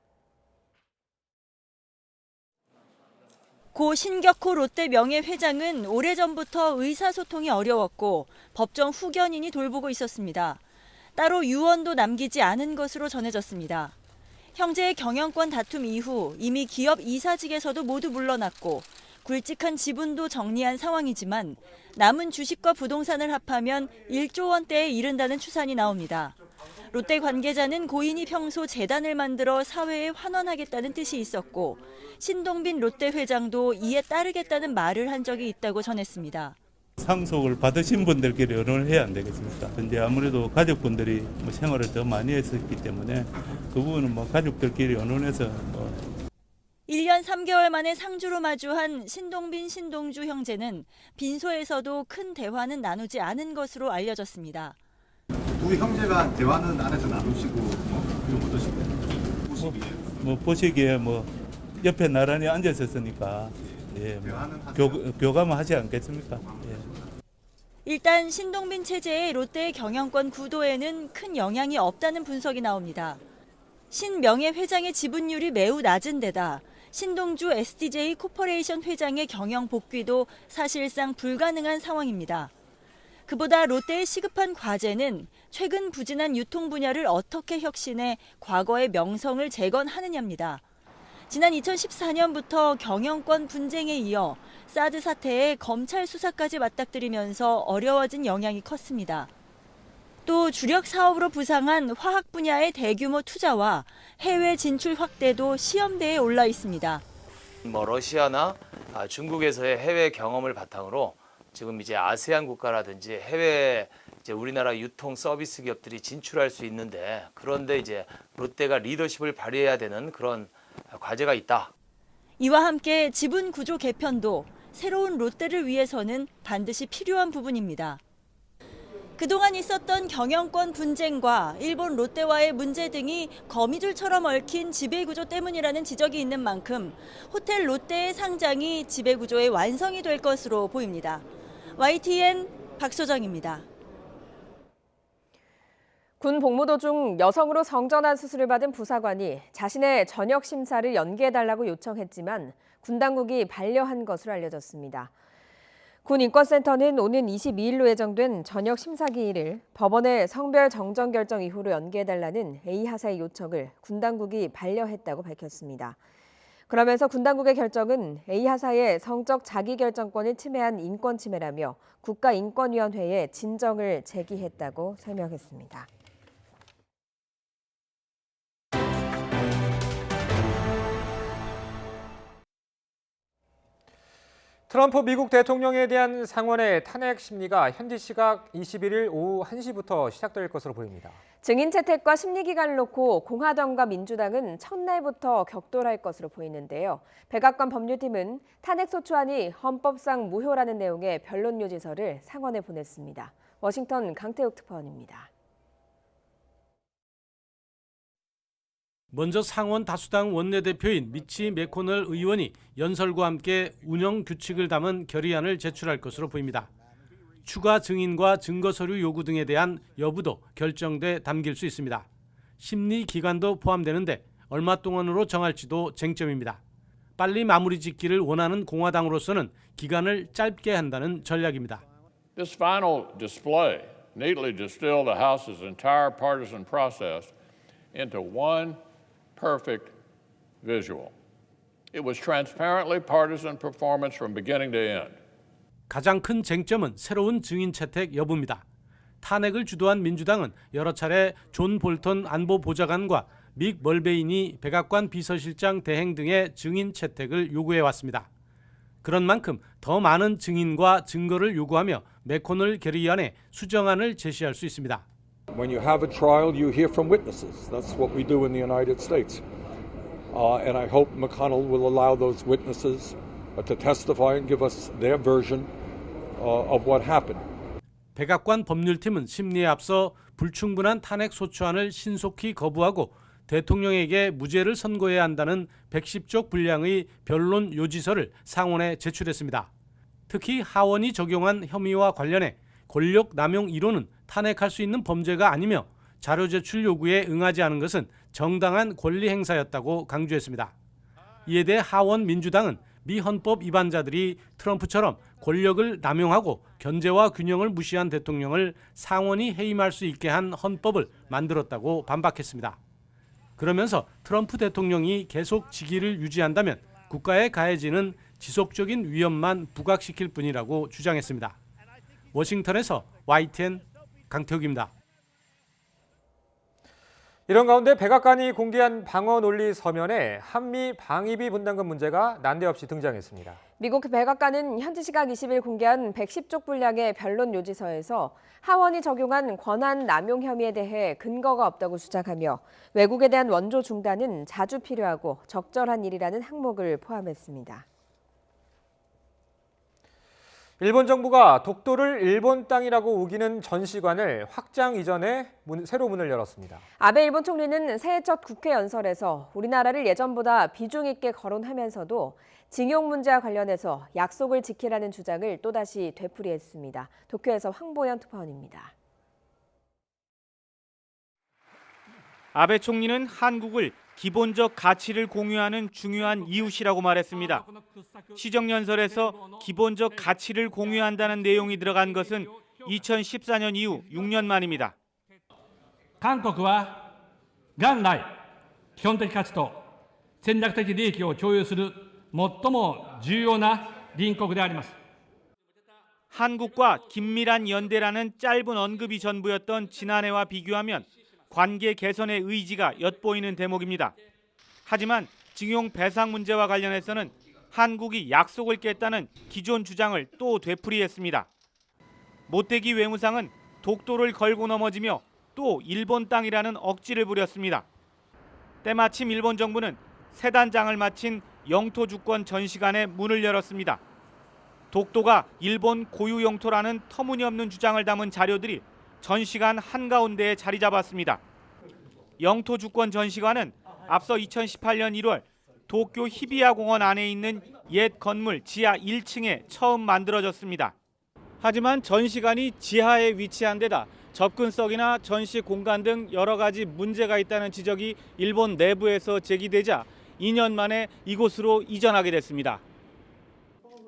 고 신격호 롯데 명예회장은 오래전부터 의사소통이 어려웠고 법정 후견인이 돌보고 있었습니다. 따로 유언도 남기지 않은 것으로 전해졌습니다. 형제의 경영권 다툼 이후 이미 기업 이사직에서도 모두 물러났고 굵직한 지분도 정리한 상황이지만 남은 주식과 부동산을 합하면 1조 원대에 이른다는 추산이 나옵니다. 롯데 관계자는 고인이 평소 재단을 만들어 사회에 환원하겠다는 뜻이 있었고 신동빈 롯데 회장도 이에 따르겠다는 말을 한 적이 있다고 전했습니다. 상속을 받으신 분들끼리 의논을 해야 안 되겠습니까? 근데 아무래도 가족분들이 생활을 더 많이 했었기 때문에 그 부분은 가족들끼리 의논해서 1년 3개월 만에 상주로 마주한 신동빈, 신동주 형제는 빈소에서도 큰 대화는 나누지 않은 것으로 알려졌습니다. 두 형제가 대화는 안에서 나누시고 좀 어떠십니까? 보시기에 옆에 나란히 앉아 있었으니까 교감을 하지 않겠습니까? 일단 신동빈 체제의 롯데의 경영권 구도에는 큰 영향이 없다는 분석이 나옵니다. 신 명예회장의 지분율이 매우 낮은 데다 신동주 SDJ 코퍼레이션 회장의 경영 복귀도 사실상 불가능한 상황입니다. 그보다 롯데의 시급한 과제는 최근 부진한 유통 분야를 어떻게 혁신해 과거의 명성을 재건하느냐입니다. 지난 2014년부터 경영권 분쟁에 이어 사드 사태에 검찰 수사까지 맞닥뜨리면서 어려워진 영향이 컸습니다. 또 주력 사업으로 부상한 화학 분야의 대규모 투자와 해외 진출 확대도 시험대에 올라 있습니다. 러시아나 중국에서의 해외 경험을 바탕으로 지금 이제 아세안 국가라든지 해외 이제 우리나라 유통 서비스 기업들이 진출할 수 있는데, 그런데 이제 롯데가 리더십을 발휘해야 되는 그런 과제가 있다. 이와 함께 지분 구조 개편도 새로운 롯데를 위해서는 반드시 필요한 부분입니다. 그동안 있었던 경영권 분쟁과 일본 롯데와의 문제 등이 거미줄처럼 얽힌 지배구조 때문이라는 지적이 있는 만큼 호텔 롯데의 상장이 지배구조의 완성이 될 것으로 보입니다. YTN 박소정입니다. 군 복무 도중 여성으로 성전환 수술을 받은 부사관이 자신의 전역 심사를 연기해달라고 요청했지만 군 당국이 반려한 것으로 알려졌습니다. 군 인권센터는 오는 22일로 예정된 전역 심사 기일을 법원의 성별 정정 결정 이후로 연기해달라는 A 하사의 요청을 군 당국이 반려했다고 밝혔습니다. 그러면서 군 당국의 결정은 A 하사의 성적 자기결정권을 침해한 인권 침해라며 국가인권위원회에 진정을 제기했다고 설명했습니다. 트럼프 미국 대통령에 대한 상원의 탄핵 심리가 현지 시각 21일 오후 1시부터 시작될 것으로 보입니다. 증인 채택과 심리 기간을 놓고 공화당과 민주당은 첫날부터 격돌할 것으로 보이는데요. 백악관 법률팀은 탄핵 소추안이 헌법상 무효라는 내용의 변론 요지서를 상원에 보냈습니다. 워싱턴 강태욱 특파원입니다. 먼저 상원 다수당 원내대표인 미치 매코널 의원이 연설과 함께 운영 규칙을 담은 결의안을 제출할 것으로 보입니다. 추가 증인과 증거 서류 요구 등에 대한 여부도 결정돼 담길 수 있습니다. 심리 기간도 포함되는데 얼마 동안으로 정할지도 쟁점입니다. 빨리 마무리 짓기를 원하는 공화당으로서는 기간을 짧게 한다는 전략입니다. This final display neatly distilled the House's entire partisan process into one perfect visual. It was transparently partisan performance from beginning to end. 가장 큰 쟁점은 새로운 증인 채택 여부입니다. 탄핵을 주도한 민주당은 여러 차례 존 볼턴 안보보좌관과 믹 멀베인이 백악관 비서실장 대행 등의 증인 채택을 요구해왔습니다. 그런 만큼 더 많은 증인과 증거를 요구하며 매코널 결의안에 수정안을 제시할 수 있습니다. When you have a trial, you hear from witnesses. That's what we do in the United States. And I hope McConnell will allow those witnesses to testify and give us their version of what happened. 백악관 법률팀은 심리에 앞서 불충분한 탄핵 소추안을 신속히 거부하고 대통령에게 무죄를 선고해야 한다는 110쪽 분량의 변론 요지서를 상원에 제출했습니다. 특히 하원이 적용한 혐의와 관련해 권력 남용 이론은 탄핵할 수 있는 범죄가 아니며 자료 제출 요구에 응하지 않은 것은 정당한 권리 행사였다고 강조했습니다. 이에 대해 하원 민주당은 미 헌법 위반자들이 트럼프처럼 권력을 남용하고 견제와 균형을 무시한 대통령을 상원이 해임할 수 있게 한 헌법을 만들었다고 반박했습니다. 그러면서 트럼프 대통령이 계속 직위를 유지한다면 국가에 가해지는 지속적인 위험만 부각시킬 뿐이라고 주장했습니다. 워싱턴에서 YTN 강태욱입니다. 이런 가운데 백악관이 공개한 방어 논리 서면에 한미 방위비 분담금 문제가 난데없이 등장했습니다. 미국 백악관은 현지 시각 20일 공개한 110쪽 분량의 변론 요지서에서 하원이 적용한 권한 남용 혐의에 대해 근거가 없다고 주장하며 외국에 대한 원조 중단은 자주 필요하고 적절한 일이라는 항목을 포함했습니다. 일본 정부가 독도를 일본 땅이라고 우기는 전시관을 확장 이전에 새로 문을 열었습니다. 아베 일본 총리는 새해 첫 국회 연설에서 우리나라를 예전보다 비중 있게 거론하면서도 징용 문제와 관련해서 약속을 지키라는 주장을 또다시 되풀이했습니다. 도쿄에서 황보현 특파원입니다. 아베 총리는 한국을 기본적 가치를 공유하는 중요한 이웃이라고 말했습니다. 시정연설에서 기본적 가치를 공유한다는 내용이 들어간 것은 2014년 이후 6년 만입니다. 韓国は元来基本的価値と戦略的利益を共有する最も重要な隣国であります。 한국과 긴밀한 연대라는 짧은 언급이 전부였던 지난해와 비교하면 관계 개선의 의지가 엿보이는 대목입니다. 하지만 징용 배상 문제와 관련해서는 한국이 약속을 깼다는 기존 주장을 또 되풀이했습니다. 못되기 외무상은 독도를 걸고 넘어지며 또 일본 땅이라는 억지를 부렸습니다. 때마침 일본 정부는 세단장을 마친 영토 주권 전시관에 문을 열었습니다. 독도가 일본 고유 영토라는 터무니없는 주장을 담은 자료들이 전시관 한가운데에 자리 잡았습니다. 영토 주권 전시관은 앞서 2018년 1월 도쿄 히비야 공원 안에 있는 옛 건물 지하 1층에 처음 만들어졌습니다. 하지만 전시관이 지하에 위치한 데다 접근성이나 전시 공간 등 여러 가지 문제가 있다는 지적이 일본 내부에서 제기되자 2년 만에 이곳으로 이전하게 됐습니다.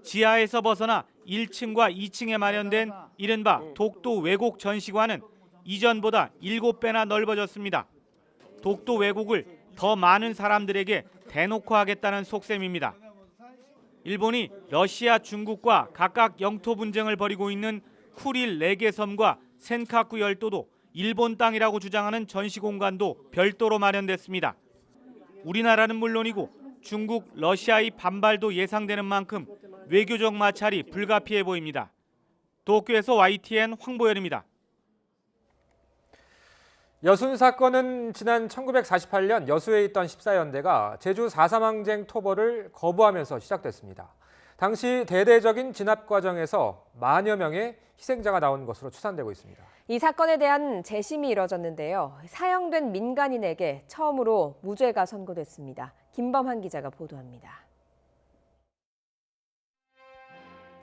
지하에서 벗어나 1층과 2층에 마련된 이른바 독도 왜곡 전시관은 이전보다 7배나 넓어졌습니다. 독도 왜곡을 더 많은 사람들에게 대놓고 하겠다는 속셈입니다. 일본이 러시아, 중국과 각각 영토 분쟁을 벌이고 있는 쿠릴 4개 섬과 센카쿠 열도도 일본 땅이라고 주장하는 전시 공간도 별도로 마련됐습니다. 우리나라는 물론이고 중국, 러시아의 반발도 예상되는 만큼 외교적 마찰이 불가피해 보입니다. 도쿄에서 YTN 황보열입니다. 여순 사건은 지난 1948년 여수에 있던 14연대가 제주 4.3 항쟁 토벌을 거부하면서 시작됐습니다. 당시 대대적인 진압 과정에서 만여 명의 희생자가 나온 것으로 추산되고 있습니다. 이 사건에 대한 재심이 이뤄졌는데요. 사형된 민간인에게 처음으로 무죄가 선고됐습니다. 김범한 기자가 보도합니다.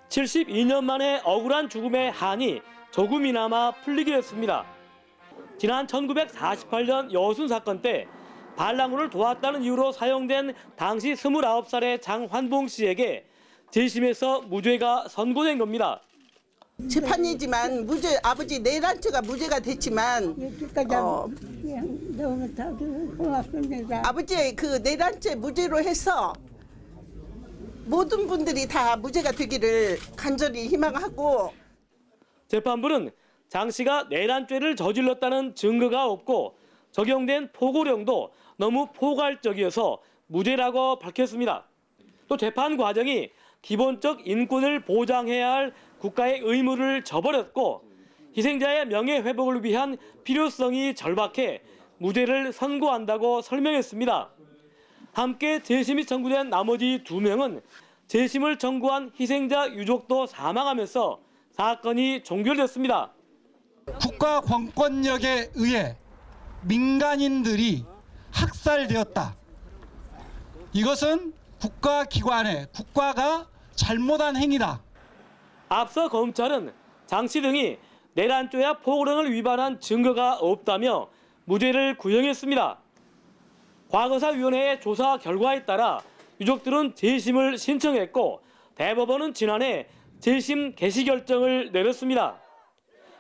72년 만에 억울한 죽음의 한이 조금이나마 풀리게 됐습니다. 지난 1948년 여순 사건 때 반란군을 도왔다는 이유로 사형된 당시 29살의 장환봉 씨에게 재심에서 무죄가 선고된 겁니다. 재판이지만 무죄, 아버지 내란죄가 무죄가 됐지만 아버지의 그 내란죄 무죄로 해서 모든 분들이 다 무죄가 되기를 간절히 희망하고, 재판부는 장 씨가 내란죄를 저질렀다는 증거가 없고 적용된 포고령도 너무 포괄적이어서 무죄라고 밝혔습니다. 또 재판 과정이 기본적 인권을 보장해야 할 국가의 의무를 저버렸고 희생자의 명예회복을 위한 필요성이 절박해 무죄를 선고한다고 설명했습니다. 함께 재심이 청구된 나머지 2명은 재심을 청구한 희생자 유족도 사망하면서 사건이 종결됐습니다. 국가 권권력에 의해 민간인들이 학살되었다. 이것은 국가기관에 국가가 잘못한 행위다. 앞서 검찰은 장 씨 등이 내란죄와 포고령을 위반한 증거가 없다며 무죄를 구형했습니다. 과거사위원회의 조사 결과에 따라 유족들은 재심을 신청했고 대법원은 지난해 재심 개시 결정을 내렸습니다.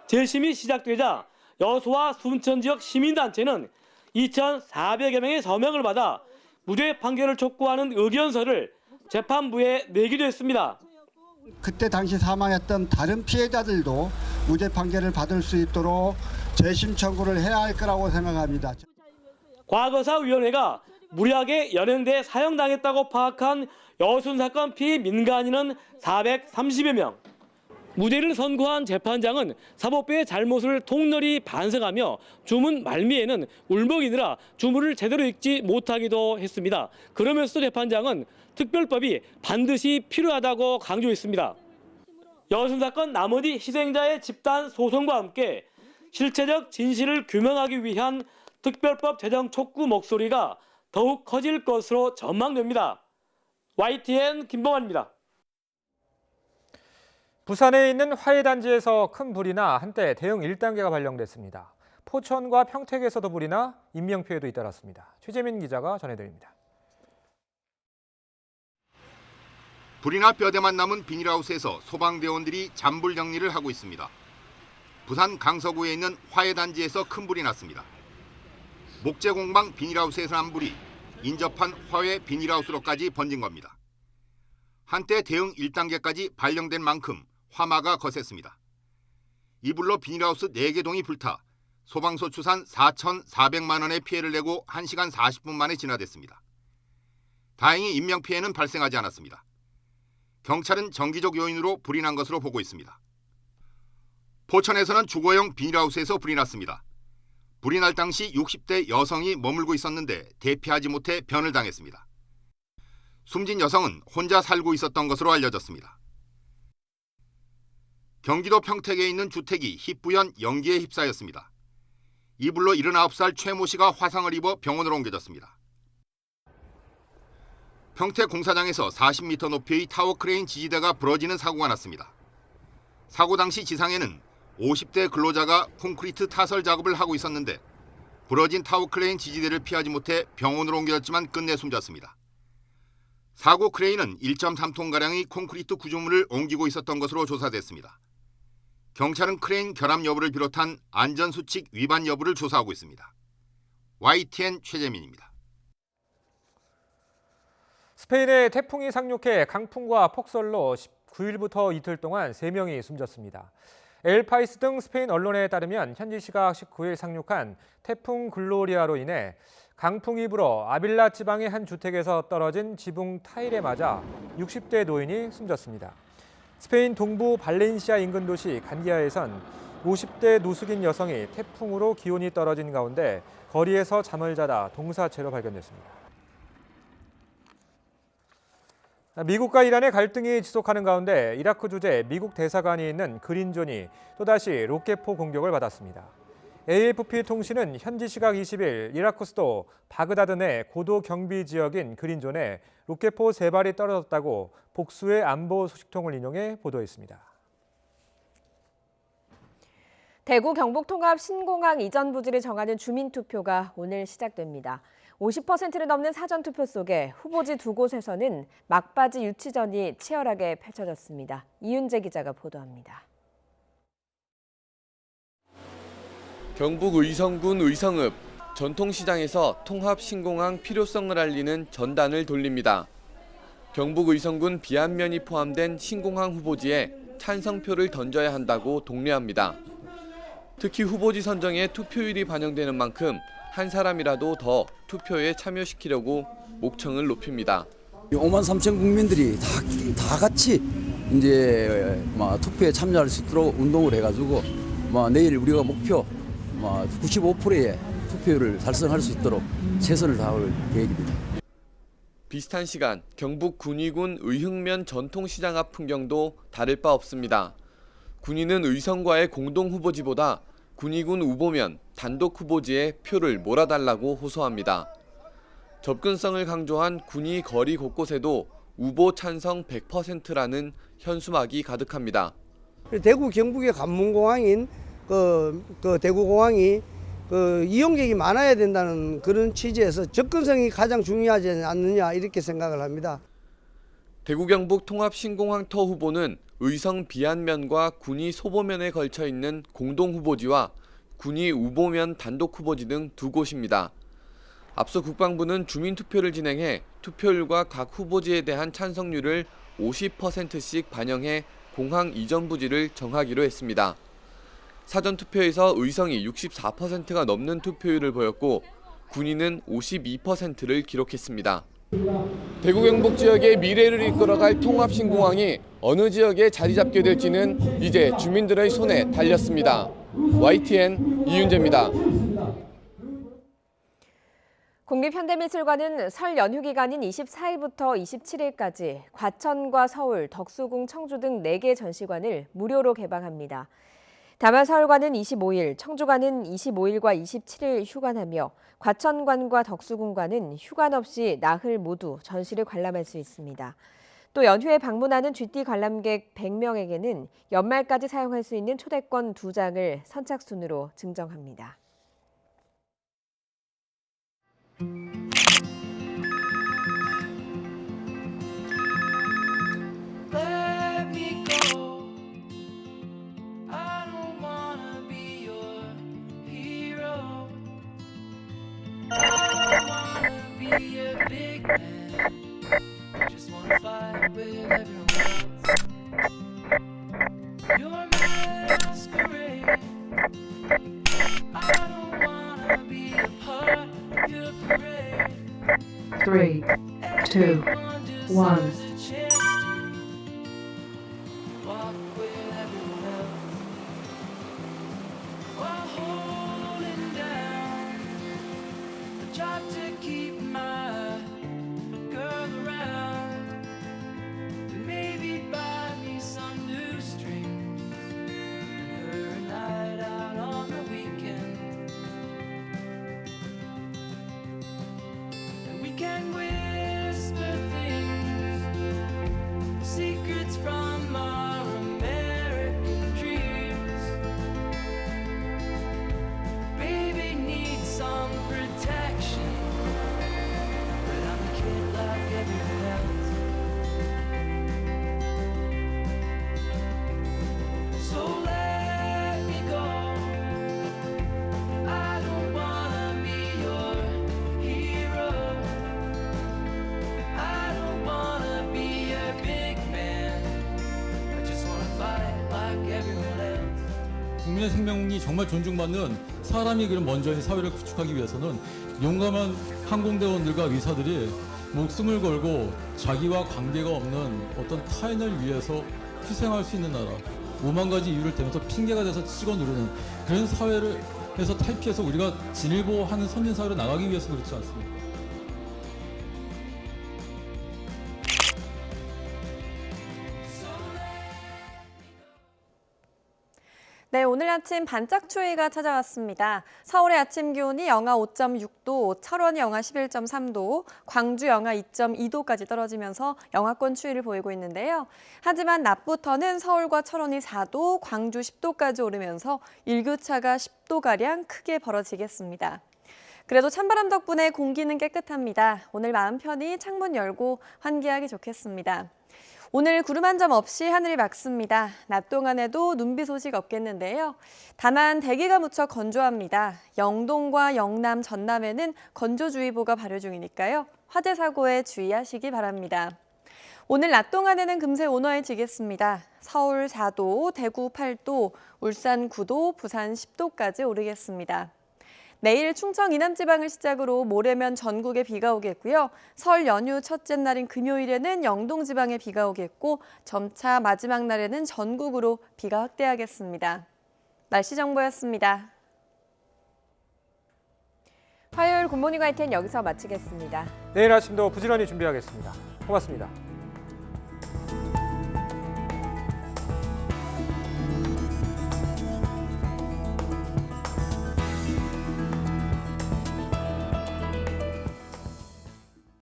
재심이 시작되자 여수와 순천 지역 시민단체는 2,400여 명의 서명을 받아 무죄 판결을 촉구하는 의견서를 재판부에 내기도 했습니다. 그때 당시 사망했던 다른 피해자들도 무죄 판결을 받을 수 있도록 재심 청구를 해야 할 거라고 생각합니다. 과거사위원회가 무리하게 연행돼 사형당했다고 파악한 여순 사건 피해 민간인은 430여 명. 무죄를 선고한 재판장은 사법부의 잘못을 통렬히 반성하며 주문 말미에는 울먹이느라 주문을 제대로 읽지 못하기도 했습니다. 그러면서도 재판장은 특별법이 반드시 필요하다고 강조했습니다. 여순 사건 나머지 희생자의 집단 소송과 함께 실체적 진실을 규명하기 위한 특별법 제정 촉구 목소리가 더욱 커질 것으로 전망됩니다. YTN 김범환입니다. 부산에 있는 화훼단지에서 큰 불이 나 한때 대응 1단계가 발령됐습니다. 포천과 평택에서도 불이 나 인명피해도 잇따랐습니다. 최재민 기자가 전해드립니다. 불이 나 뼈대만 남은 비닐하우스에서 소방대원들이 잔불 정리를 하고 있습니다. 부산 강서구에 있는 화훼단지에서 큰 불이 났습니다. 목재공방 비닐하우스에서 난 불이 인접한 화훼 비닐하우스로까지 번진 겁니다. 한때 대응 1단계까지 발령된 만큼 화마가 거셌습니다. 이 불로 비닐하우스 4개 동이 불타 소방서 추산 4,400만 원의 피해를 내고 1시간 40분 만에 진화됐습니다. 다행히 인명피해는 발생하지 않았습니다. 경찰은 정기적 요인으로 불이 난 것으로 보고 있습니다. 포천에서는 주거용 비닐하우스에서 불이 났습니다. 불이 날 당시 60대 여성이 머물고 있었는데 대피하지 못해 변을 당했습니다. 숨진 여성은 혼자 살고 있었던 것으로 알려졌습니다. 경기도 평택에 있는 주택이 희뿌연 연기에 휩싸였습니다. 이 불로 79살 최모 씨가 화상을 입어 병원으로 옮겨졌습니다. 평택 공사장에서 40m 높이의 타워 크레인 지지대가 부러지는 사고가 났습니다. 사고 당시 지상에는 50대 근로자가 콘크리트 타설 작업을 하고 있었는데 부러진 타워 크레인 지지대를 피하지 못해 병원으로 옮겨졌지만 끝내 숨졌습니다. 사고 크레인은 1.3톤가량의 콘크리트 구조물을 옮기고 있었던 것으로 조사됐습니다. 경찰은 크레인 결함 여부를 비롯한 안전수칙 위반 여부를 조사하고 있습니다. YTN 최재민입니다. 스페인에 태풍이 상륙해 강풍과 폭설로 19일부터 이틀 동안 3명이 숨졌습니다. 엘파이스 등 스페인 언론에 따르면 현지 시각 19일 상륙한 태풍 글로리아로 인해 강풍이 불어 아빌라 지방의 한 주택에서 떨어진 지붕 타일에 맞아 60대 노인이 숨졌습니다. 스페인 동부 발렌시아 인근 도시 간디아에선 50대 노숙인 여성이 태풍으로 기온이 떨어진 가운데 거리에서 잠을 자다 동사체로 발견됐습니다. 미국과 이란의 갈등이 지속하는 가운데 이라크 주재 미국 대사관이 있는 그린존이 또다시 로켓포 공격을 받았습니다. AFP 통신은 현지 시각 20일 이라크 수도 바그다드 내 고도 경비 지역인 그린존에 로켓포 3발이 떨어졌다고 복수의 안보 소식통을 인용해 보도했습니다. 대구 경북 통합 신공항 이전 부지를 정하는 주민투표가 오늘 시작됩니다. 50%를 넘는 사전투표 속에 후보지 2곳에서는 막바지 유치전이 치열하게 펼쳐졌습니다. 이윤재 기자가 보도합니다. 경북 의성군 의성읍 전통시장에서 통합 신공항 필요성을 알리는 전단을 돌립니다. 경북 의성군 비안면이 포함된 신공항 후보지에 찬성표를 던져야 한다고 독려합니다. 특히 후보지 선정에 투표율이 반영되는 만큼 한 사람이라도 더 투표에 참여시키려고 목청을 높입니다. 5만 3천 국민들이 다 같이 이제 투표에 참여할 수 있도록 운동을 해가지고 내일 우리가 목표 95%의 투표율을 달성할 수 있도록 최선을 다할 계획입니다. 비슷한 시간 경북 군위군 의흥면 전통시장 앞 풍경도 다를 바 없습니다. 군위는 의성과의 공동 후보지보다 군위군 우보면 단독 후보지에 표를 몰아달라고 호소합니다. 접근성을 강조한 군위 거리 곳곳에도 우보 찬성 100%라는 현수막이 가득합니다. 대구 경북의 관문공항인 그 대구공항이 이용객이 많아야 된다는 그런 취지에서 접근성이 가장 중요하지 않느냐 이렇게 생각을 합니다. 대구 경북 통합 신공항터 후보는 의성 비안면과 군위 소보면에 걸쳐 있는 공동 후보지와 군위 우보면 단독 후보지 등 2곳입니다. 앞서 국방부는 주민투표를 진행해 투표율과 각 후보지에 대한 찬성률을 50%씩 반영해 공항 이전 부지를 정하기로 했습니다. 사전투표에서 의성이 64%가 넘는 투표율을 보였고 군위는 52%를 기록했습니다. 대구 경북 지역의 미래를 이끌어갈 통합신공항이 어느 지역에 자리 잡게 될지는 이제 주민들의 손에 달렸습니다. YTN 이윤재입니다. 국립현대미술관은 설 연휴 기간인 24일부터 27일까지 과천과 서울, 덕수궁, 청주 등 4개 전시관을 무료로 개방합니다. 다만 서울관은 25일, 청주관은 25일과 27일 휴관하며 과천관과 덕수궁관은 휴관 없이 나흘 모두 전시를 관람할 수 있습니다. 또 연휴에 방문하는 GT 관람객 100명에게는 연말까지 사용할 수 있는 초대권 2장을 선착순으로 증정합니다. Let me go. I don't wanna Three, two, one. 국민의 생명이 정말 존중받는 사람이 그런 먼저 사회를 구축하기 위해서는 용감한 항공대원들과 의사들이 목숨을 걸고 자기와 관계가 없는 어떤 타인을 위해서 희생할 수 있는 나라, 5만 가지 이유를 대면서 핑계가 돼서 찍어 누르는 그런 사회를 해서 탈피해서 우리가 진일보하는 선진사회로 나가기 위해서 그렇지 않습니까? 네, 오늘 아침 반짝 추위가 찾아왔습니다. 서울의 아침 기온이 영하 5.6도, 철원이 영하 11.3도, 광주 영하 2.2도까지 떨어지면서 영하권 추위를 보이고 있는데요. 하지만 낮부터는 서울과 철원이 4도, 광주 10도까지 오르면서 일교차가 10도가량 크게 벌어지겠습니다. 그래도 찬바람 덕분에 공기는 깨끗합니다. 오늘 마음 편히 창문 열고 환기하기 좋겠습니다. 오늘 구름 한 점 없이 하늘이 맑습니다. 낮 동안에도 눈비 소식 없겠는데요. 다만 대기가 무척 건조합니다. 영동과 영남, 전남에는 건조주의보가 발효 중이니까요. 화재 사고에 주의하시기 바랍니다. 오늘 낮 동안에는 금세 온화해지겠습니다. 서울 4도, 대구 8도, 울산 9도, 부산 10도까지 오르겠습니다. 내일 충청 이남 지방을 시작으로 모레면 전국에 비가 오겠고요. 설 연휴 첫째 날인 금요일에는 영동 지방에 비가 오겠고 점차 마지막 날에는 전국으로 비가 확대하겠습니다. 날씨 정보였습니다. 화요일 굿모닝 화이트는 여기서 마치겠습니다. 내일 아침도 부지런히 준비하겠습니다. 고맙습니다.